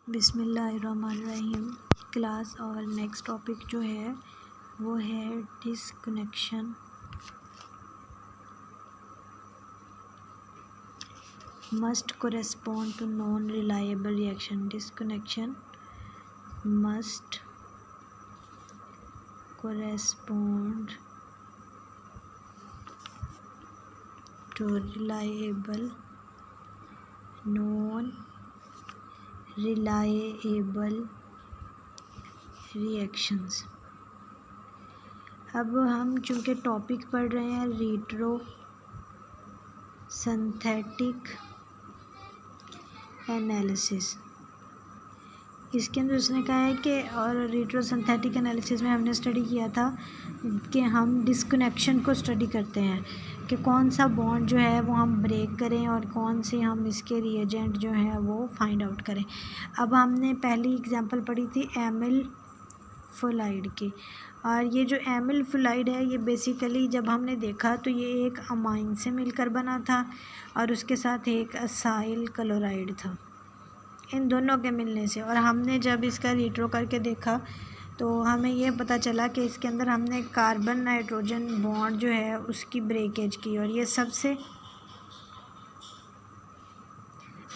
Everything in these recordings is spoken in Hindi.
बिस्मिल्लाहिर्रहमानिर्रहीम। क्लास और नेक्स्ट टॉपिक जो है वो है disconnection. Must correspond to non reliable reaction. Disconnection must correspond to reliable non reliable reactions. अब हम चूँकि टॉपिक पढ़ रहे हैं रिट्रो सिंथेटिक एनालिसिस, इसके अंदर उसने कहा है कि और रिट्रो सिंथेटिक एनालिसिस में हमने स्टडी किया था कि हम डिस्कनेक्शन को स्टडी करते हैं कि कौन सा बॉन्ड जो है वो हम ब्रेक करें और कौन से हम इसके रिएजेंट जो है वो फाइंड आउट करें। अब हमने पहली एग्जांपल पढ़ी थी एमिल फ्लोराइड की, और ये जो एमिल फ्लोराइड है ये बेसिकली जब हमने देखा तो ये एक अमाइन से मिलकर बना था और उसके साथ एक असाइल क्लोराइड था, इन दोनों के मिलने से। और हमने जब इसका रिट्रो करके देखा तो हमें ये पता चला कि इसके अंदर हमने कार्बन नाइट्रोजन बॉन्ड जो है उसकी ब्रेकेज की, और ये सबसे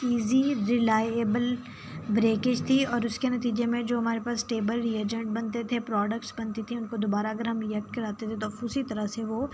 इजी रिलायबल ब्रेकेज थी। और उसके नतीजे में जो हमारे पास स्टेबल रिएजेंट बनते थे, प्रोडक्ट्स बनती थी, उनको दोबारा अगर हम रिएक्ट कराते थे तो उसी तरह से वो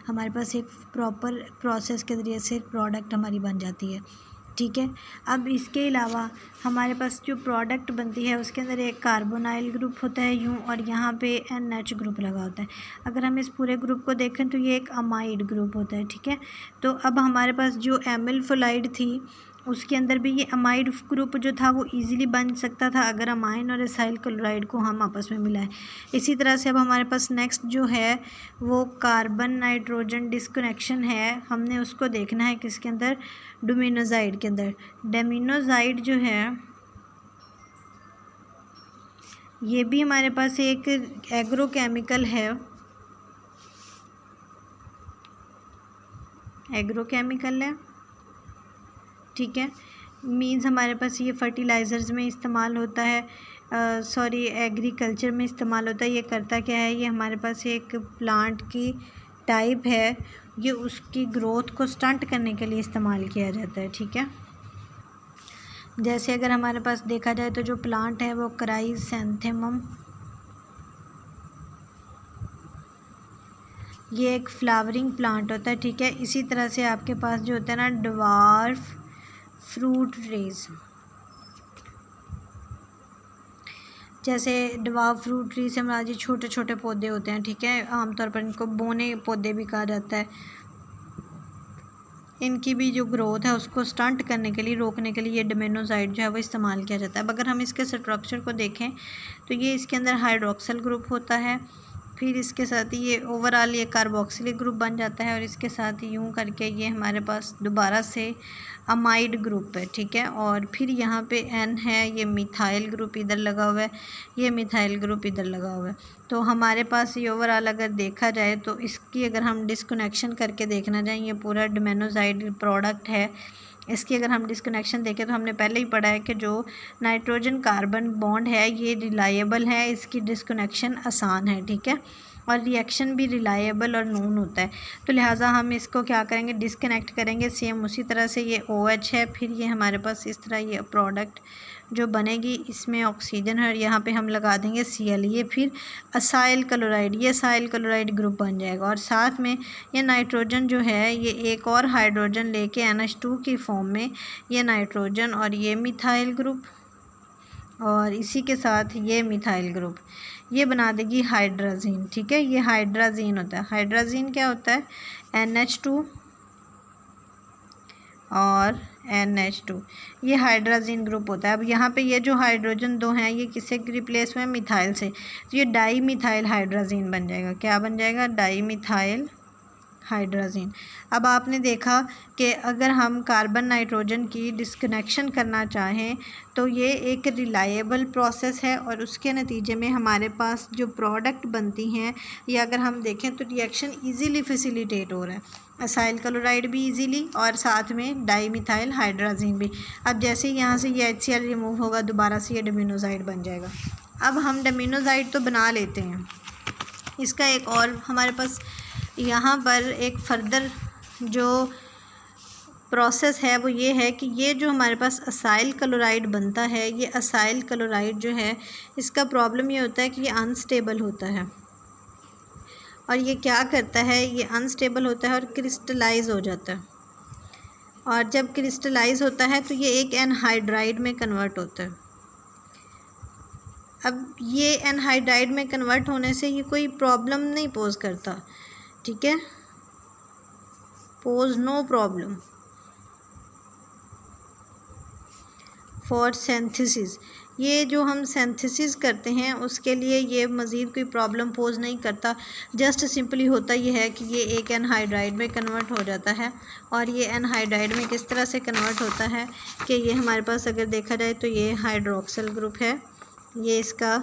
हमारे पास एक प्रॉपर प्रोसेस के ज़रिए से प्रोडक्ट हमारी बन जाती है। ठीक है। अब इसके अलावा हमारे पास जो प्रोडक्ट बनती है उसके अंदर एक कार्बोनाइल ग्रुप होता है यूँ, और यहाँ पे NH ग्रुप लगा होता है। अगर हम इस पूरे ग्रुप को देखें तो ये एक अमाइड ग्रुप होता है। ठीक है। तो अब हमारे पास जो एमिल फ्लोराइड थी उसके अंदर भी ये अमाइड ग्रुप जो था वो इजीली बन सकता था अगर अमाइन और एसाइल क्लोराइड को हम आपस में मिलाएं। इसी तरह से अब हमारे पास नेक्स्ट जो है वो कार्बन नाइट्रोजन डिस्कनेक्शन है। हमने उसको देखना है किसके अंदर, डोमिनोजाइड के अंदर। डोमिनोजाइड जो है ये भी हमारे पास एक एग्रोकेमिकल है, एग्रोकेमिकल है। ठीक है। मीन्स हमारे पास ये फर्टिलाइज़र्स में इस्तेमाल होता है, एग्रीकल्चर में इस्तेमाल होता है। ये करता क्या है, ये हमारे पास एक प्लांट की टाइप है, ये उसकी ग्रोथ को स्टंट करने के लिए इस्तेमाल किया जाता है। ठीक है। जैसे अगर हमारे पास देखा जाए तो जो प्लांट है वो क्राइसैंथेमम, ये एक फ्लावरिंग प्लांट होता है। ठीक है। इसी तरह से आपके पास जो होता है ना ड्वार्फ फ्रूट ट्रीज, जैसे ड्वार्फ फ्रूट ट्री से हमारे छोटे छोटे पौधे होते हैं। ठीक है। आमतौर पर इनको बोने पौधे भी कहा जाता है। इनकी भी जो ग्रोथ है उसको स्टंट करने के लिए, रोकने के लिए ये डोमिनोजाइड जो है वो इस्तेमाल किया जाता है। अब अगर हम इसके स्ट्रक्चर को देखें तो ये इसके अंदर हाइड्रोक्सिल ग्रुप होता है, फिर इसके साथ ही ये ओवरऑल ये कार्बोक्सिलिक ग्रुप बन जाता है, और इसके साथ यूँ करके ये हमारे पास दोबारा से अमाइड ग्रुप है। ठीक है। और फिर यहाँ पे N है, ये मिथाइल ग्रुप इधर लगा हुआ है, ये मिथाइल ग्रुप इधर लगा हुआ है। तो हमारे पास ये ओवरऑल अगर देखा जाए तो इसकी अगर हम डिस्कनेक्शन करके देखना जाए, ये पूरा डोमिनोजाइड प्रोडक्ट है, इसकी अगर हम डिस्कनेक्शन देखें तो हमने पहले ही पढ़ा है कि जो नाइट्रोजन कार्बन बॉन्ड है ये रिलायबल है, इसकी डिस्कनेक्शन आसान है। ठीक है। और रिएक्शन भी रिलायबल और नोन होता है, तो लिहाजा हम इसको क्या करेंगे, डिस्कनेक्ट करेंगे। सेम उसी तरह से ये OH है, फिर ये हमारे पास इस तरह ये प्रोडक्ट जो बनेगी, इसमें ऑक्सीजन है और यहाँ पे हम लगा देंगे Cl, ये फिर असाइल क्लोराइड, ये असाइल क्लोराइड ग्रुप बन जाएगा। और साथ में ये नाइट्रोजन जो है ये एक और हाइड्रोजन लेके NH2 की फॉर्म में, ये नाइट्रोजन और ये मिथाइल ग्रुप, और इसी के साथ ये मिथाइल ग्रुप, ये बना देगी हाइड्राजीन। ठीक है। ये हाइड्राजीन होता है। हाइड्राजीन क्या होता है, NH2 और NH2, ये हाइड्राजीन ग्रुप होता है। अब यहाँ पे ये जो हाइड्रोजन दो हैं ये किससे रिप्लेस हुए, मिथाइल से, तो ये डाई मिथाइल हाइड्राजीन बन जाएगा। क्या बन जाएगा, डाई मिथाइल हाइड्राजीन। अब आपने देखा कि अगर हम कार्बन नाइट्रोजन की डिस्कनेक्शन करना चाहें तो ये एक रिलायबल प्रोसेस है, और उसके नतीजे में हमारे पास जो प्रोडक्ट बनती हैं, या अगर हम देखें तो रिएक्शन इजीली फैसिलिटेट हो रहा है। असाइल क्लोराइड भी इजीली, और साथ में डाईमिथाइल हाइड्राजीन भी। अब जैसे ही यहाँ से ये HCl रिमूव होगा, दोबारा से ये डोमिनोजाइड बन जाएगा। अब हम डोमिनोजाइड तो बना लेते हैं, इसका एक और हमारे पास यहाँ पर एक फर्दर जो प्रोसेस है वो ये है कि ये जो हमारे पास असाइल क्लोराइड बनता है, ये असाइल क्लोराइड जो है इसका प्रॉब्लम ये होता है कि ये अनस्टेबल होता है, और ये क्या करता है, ये अनस्टेबल होता है और क्रिस्टलाइज हो जाता है, और जब क्रिस्टलाइज होता है तो ये एक एनहाइड्राइड में कन्वर्ट होता है। अब ये एनहाइड्राइड में कन्वर्ट होने से ये कोई प्रॉब्लम नहीं पोज करता, ठीक है, pose no problem for synthesis. ये जो हम सिंथेसिस करते हैं उसके लिए ये मज़ीद कोई प्रॉब्लम पोज नहीं करता, जस्ट सिंपली होता ये है कि ये एक एनहाइड्राइड में कन्वर्ट हो जाता है। और ये एनहाइड्राइड में किस तरह से कन्वर्ट होता है कि ये हमारे पास अगर देखा जाए तो ये हाइड्रोक्सिल ग्रुप है, ये इसका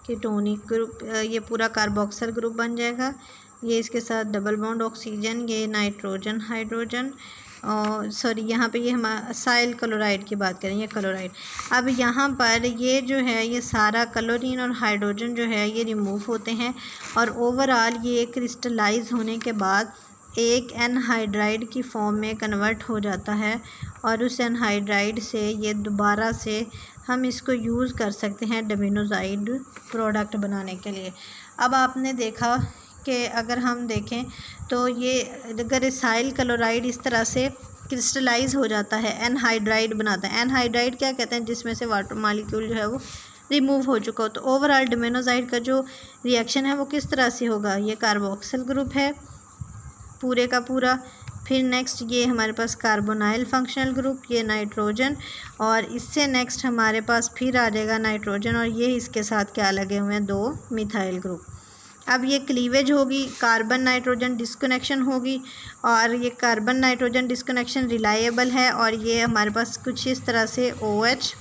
कीटोनिक ग्रुप, ये पूरा कार्बोक्सिल ग्रुप बन जाएगा, ये इसके साथ डबल बॉन्ड ऑक्सीजन, ये नाइट्रोजन हाइड्रोजन, और सॉरी यहाँ पे ये हम असाइल क्लोराइड की बात करें, ये क्लोराइड। अब यहाँ पर ये जो है ये सारा क्लोरीन और हाइड्रोजन जो है ये रिमूव होते हैं, और ओवरऑल ये क्रिस्टलाइज होने के बाद एक एनहाइड्राइड की फॉर्म में कन्वर्ट हो जाता है, और उस एनहाइड्राइड से ये दोबारा से हम इसको यूज़ कर सकते हैं डोमिनोजाइड प्रोडक्ट बनाने के लिए। अब आपने देखा कि अगर हम देखें तो ये अगर असाइल क्लोराइड इस तरह से क्रिस्टलाइज हो जाता है, एनहाइड्राइड बनाता है। एनहाइड्राइड क्या कहते हैं, जिसमें से वाटर मॉलिक्यूल जो है वो रिमूव हो चुका हो। तो ओवरऑल डोमिनोजाइड का जो रिएक्शन है वो किस तरह से होगा, ये कार्बोक्सिल ग्रुप है पूरे का पूरा, फिर नेक्स्ट ये हमारे पास कार्बोनाइल फंक्शनल ग्रुप, ये नाइट्रोजन, और इससे नेक्स्ट हमारे पास फिर आ जाएगा नाइट्रोजन, और ये इसके साथ क्या लगे हुए हैं, 2 मिथाइल ग्रुप। अब ये क्लीवेज होगी, कार्बन नाइट्रोजन डिस्कनेक्शन होगी, और ये कार्बन नाइट्रोजन डिस्कनेक्शन रिलायबल है, और ये हमारे पास कुछ इस तरह से OH